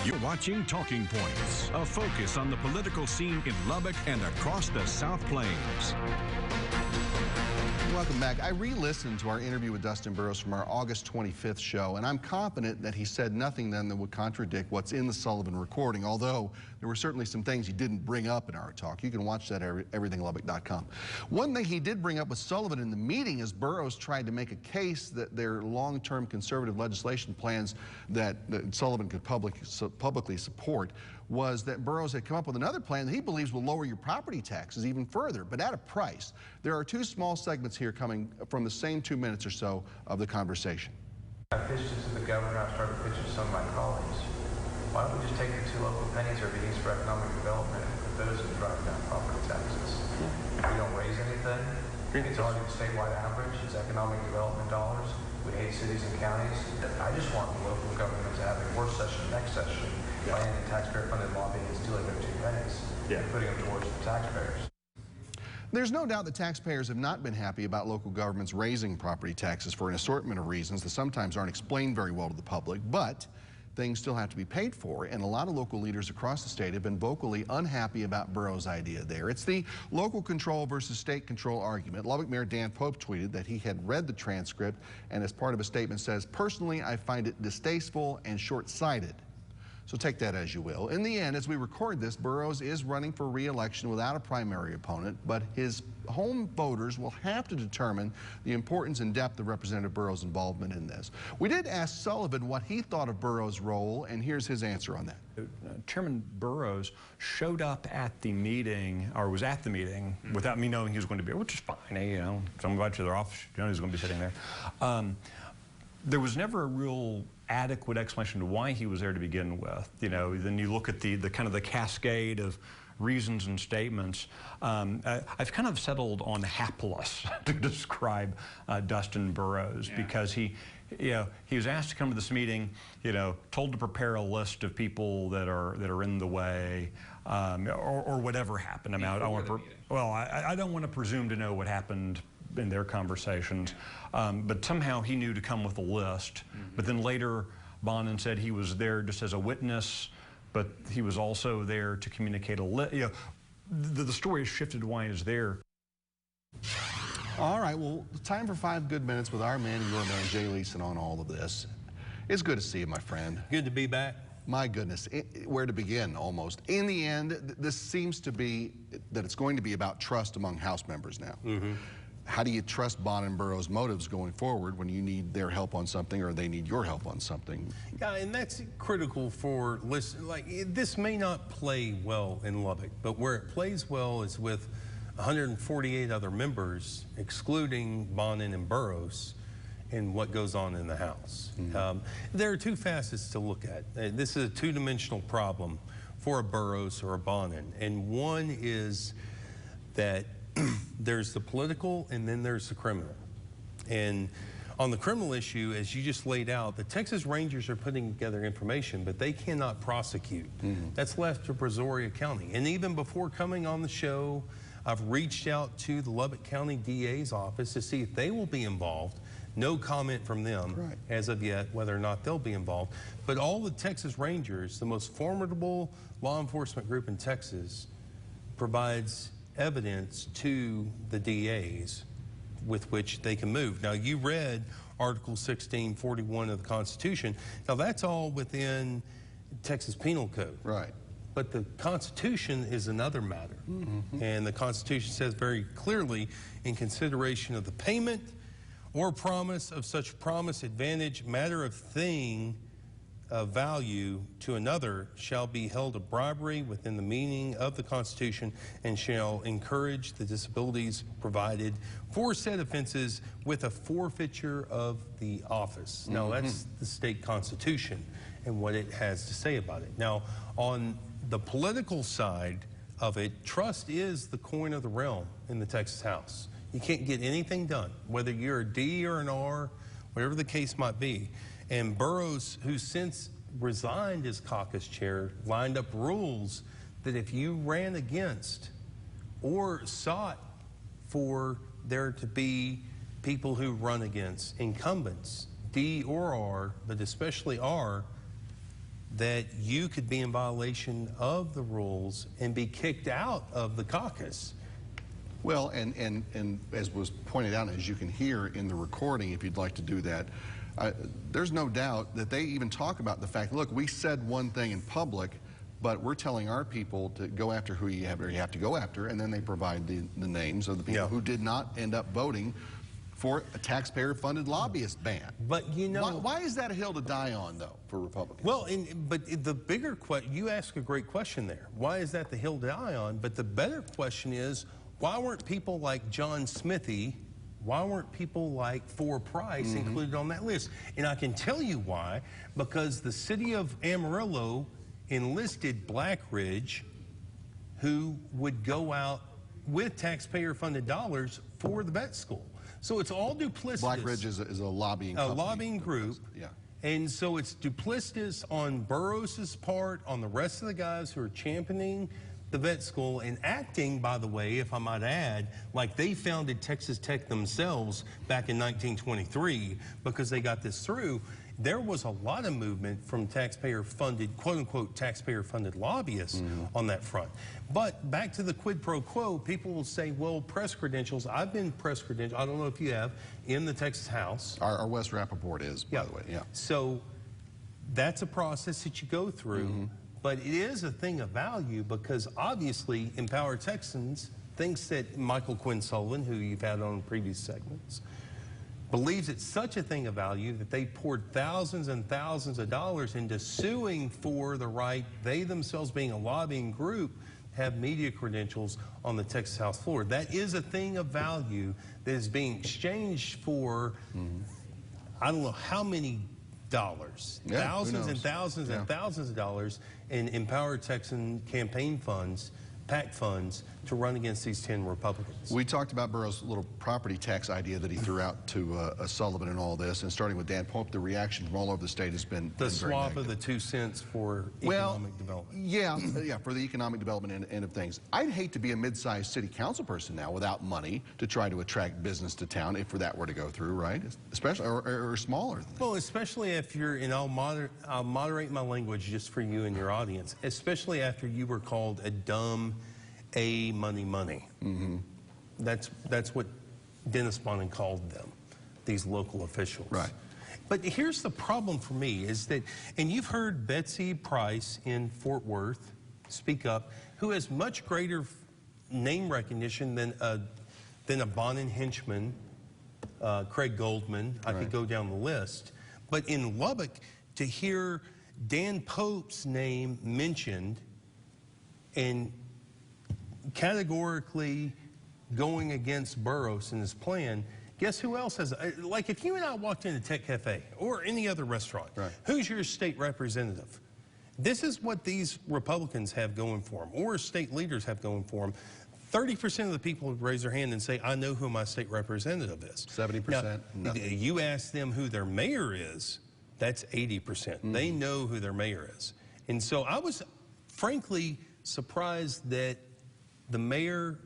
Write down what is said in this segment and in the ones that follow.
You're watching Talking Points, a focus on the political scene in Lubbock and across the South Plains. Welcome back. I re-listened to our interview with Dustin Burrows from our August 25th show, and I'm confident that he said nothing then that would contradict what's in the Sullivan recording, although there were certainly some things he didn't bring up in our talk. You can watch that at everythinglubbock.com. One thing he did bring up with Sullivan in the meeting is Burrows tried to make a case that their long-term conservative legislation plans that Sullivan could publicly support was that Burrows had come up with another plan that he believes will lower your property taxes even further, but at a price. There are two small segments here coming from the same 2 minutes or so of the conversation. I pitched it to the governor. I started pitching to some of my colleagues. Why don't we just take the two local pennies or meetings for economic development and put those in drive down property taxes? If we don't raise anything, it's already the statewide average. It's economic development dollars. We hate cities and counties. I just want the local government to have a work session next session by ending taxpayer-funded lobbying and stealing their 2 pennies and putting them towards the taxpayers. There's no doubt that taxpayers have not been happy about local governments raising property taxes for an assortment of reasons that sometimes aren't explained very well to the public, but things still have to be paid for, and a lot of local leaders across the state have been vocally unhappy about Burrows' idea there. It's the local control versus state control argument. Lubbock Mayor Dan Pope tweeted that he had read the transcript and as part of a statement says, "Personally, I find it distasteful and short-sighted." So take that as you will. In the end, as we record this, Burrows is running for re-election without a primary opponent, but his home voters will have to determine the importance and depth of Representative Burrows' involvement in this. We did ask Sullivan what he thought of Burrows' role, and here's his answer on that. Chairman Burrows showed up at the meeting, or was at the meeting, without me knowing he was going to be there, which is fine. You know, some invite you to their office, you know he's going to be sitting there. There was never a real adequate explanation to why he was there to begin with. You know, then you look at the kind of the cascade of reasons and statements. I've kind of settled on hapless to describe Dustin Burrows because he was asked to come to this meeting, told to prepare a list of people that are in the way, or whatever happened. I don't want to presume to know what happened in their conversations, but somehow he knew to come with a list. But then later, Bonin said he was there just as a witness, but he was also there to communicate a list. The story has shifted why he's there. All right, well, time for 5 good minutes with our man and your man, Jay Leeson, on all of this. It's good to see you, my friend. Good to be back. My goodness, where to begin, almost. In the end, this seems to be that it's going to be about trust among House members now. How do you trust Bonin and Burrows' motives going forward when you need their help on something or they need your help on something? Yeah, and that's critical for this may not play well in Lubbock, but where it plays well is with 148 other members, excluding Bonin and Burrows, and what goes on in the House. There are two facets to look at. This is a two-dimensional problem for a Burrows or a Bonin, and one is that there's the political and then there's the criminal. And on the criminal issue, as you just laid out, the Texas Rangers are putting together information, but they cannot prosecute. That's left to Brazoria County. And even before coming on the show, I've reached out to the Lubbock County DA's office to see if they will be involved. No comment from them as of yet whether or not they'll be involved. But all the Texas Rangers, the most formidable law enforcement group in Texas, provides evidence to the DAs with which they can move. Now, you read Article 1641 of the Constitution. Now, that's all within Texas Penal Code. Right. But the Constitution is another matter. And the Constitution says very clearly, in consideration of the payment or promise of such promise, advantage, matter of thing, of value to another shall be held a bribery within the meaning of the Constitution and shall encourage the disabilities provided for said offenses with a forfeiture of the office. Now, that's the state constitution and what it has to say about it. Now, on the political side of it, trust is the coin of the realm in the Texas House. You can't get anything done, whether you're a D or an R, whatever the case might be. And Burrows, who since resigned as caucus chair, lined up rules that if you ran against or sought for there to be people who run against incumbents, D or R, but especially R, that you could be in violation of the rules and be kicked out of the caucus. Well, and as was pointed out, as you can hear in the recording, if you'd like to do that, there's no doubt that they even talk about the fact, look, we said one thing in public, but we're telling our people to go after who you have to go after, and then they provide the names of the people who did not end up voting for a taxpayer-funded lobbyist ban. But you know, why is that a hill to die on, though, for Republicans? Well, but the bigger question, you ask a great question there. Why is that the hill to die on? But the better question is, why weren't people like John Smithy, why weren't people like Ford Price included on that list? And I can tell you why, because the city of Amarillo enlisted Blackridge, who would go out with taxpayer-funded dollars for the vet school. So it's all duplicitous. Blackridge is a lobbying company. A lobbying group. Yeah. And so it's duplicitous on Burroughs' part, on the rest of the guys who are championing the vet school and acting, by the way, if I might add, like they founded Texas Tech themselves back in 1923 because they got this through. There was a lot of movement from taxpayer-funded, quote-unquote, taxpayer-funded lobbyists on that front. But back to the quid pro quo, people will say, well, press credentials. I've been press credentialed, I don't know if you have, in the Texas House. Our Wes Rappaport is, by the way, yeah. So that's a process that you go through, but it is a thing of value because obviously Empower Texans thinks that Michael Quinn Sullivan, who you've had on previous segments, believes it's such a thing of value that they poured thousands and thousands of dollars into suing for the right, they themselves being a lobbying group, have media credentials on the Texas House floor. That is a thing of value that is being exchanged for, I don't know how many dollars, thousands and thousands and thousands of dollars in Empower Texan campaign funds, PAC funds, to run against these 10 Republicans. We talked about Burroughs' little property tax idea that he threw out to Sullivan and all this, and starting with Dan Pope, the reaction from all over the state has been the very swap negative. of the 2 cents for economic development. Yeah, for the economic development end of things. I'd hate to be a mid-sized city council person now without money to try to attract business to town if that were to go through, right? Especially, or smaller. Well, especially if you're, and I'll moderate my language just for you and your audience, especially after you were called a dumb money. That's what Dennis Bonnen called them, these local officials. Right. But here's the problem for me is that, and you've heard Betsy Price in Fort Worth speak up, who has much greater name recognition than a Bonnen henchman, Craig Goldman. I could go down the list. But in Lubbock, to hear Dan Pope's name mentioned and categorically going against Burroughs and his plan, guess who else has, like if you and I walked into Tech Cafe or any other restaurant, who's your state representative? This is what these Republicans have going for them, or state leaders have going for them. 30% of the people would raise their hand and say, I know who my state representative is. 70%? Now, you ask them who their mayor is, that's 80%. They know who their mayor is. And so I was frankly surprised that the mayor,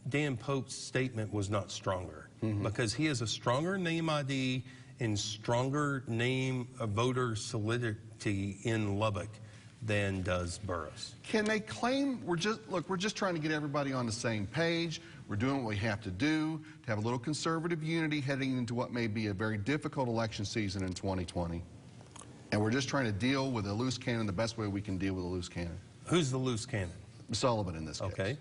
Dan Pope's statement was not stronger because he has a stronger name ID and stronger name voter solidity in Lubbock than does Burroughs. Can they claim, we're just trying to get everybody on the same page. We're doing what we have to do to have a little conservative unity heading into what may be a very difficult election season in 2020. And we're just trying to deal with a loose cannon the best way we can deal with a loose cannon. Who's the loose cannon? Sullivan in this case. Okay.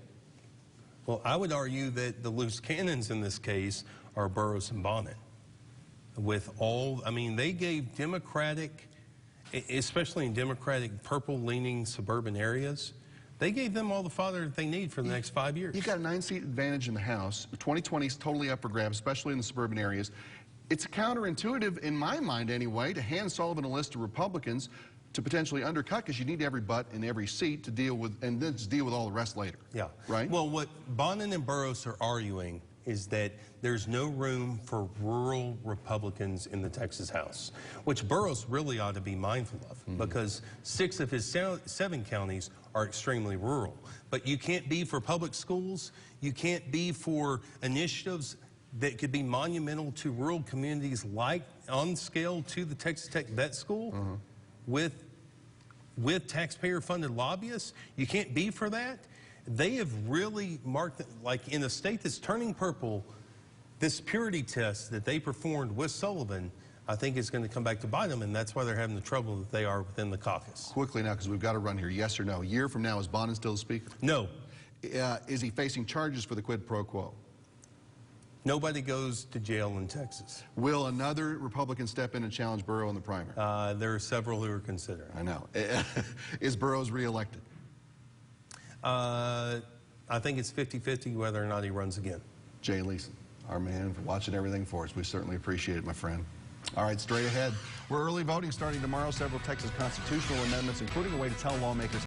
Well, I would argue that the loose cannons in this case are Burroughs and Bonnen. With all, I mean, they gave Democratic, especially in Democratic purple-leaning suburban areas, they gave them all the fodder that they need for the next 5 years. You've got a 9-seat advantage in the House. 2020 is totally up for grabs, especially in the suburban areas. It's counterintuitive, in my mind anyway, to hand Sullivan a list of Republicans to potentially undercut, because you need every butt in every seat to deal with, and then to deal with all the rest later. Yeah. Right? Well, what Bonnen and Burroughs are arguing is that there's no room for rural Republicans in the Texas House, which Burroughs really ought to be mindful of, because 6 of his 7 counties are extremely rural. But you can't be for public schools, you can't be for initiatives that could be monumental to rural communities, like on scale to the Texas Tech Vet School, with with taxpayer-funded lobbyists. You can't be for that. They have really marked, like in a state that's turning purple, this purity test that they performed with Sullivan, I think is going to come back to bite them, and that's why they're having the trouble that they are within the caucus. Quickly now, because we've got to run here. Yes or no? A year from now, is Bonin still the Speaker? No. Is he facing charges for the quid pro quo? Nobody goes to jail in Texas. Will another Republican step in and challenge Burrow in the primary? There are several who are considering. I know. Is Burrows reelected? I think it's 50-50 whether or not he runs again. Jay Leeson, our man, for watching everything for us. We certainly appreciate it, my friend. All right, straight ahead. We're early voting starting tomorrow. Several Texas constitutional amendments, including a way to tell lawmakers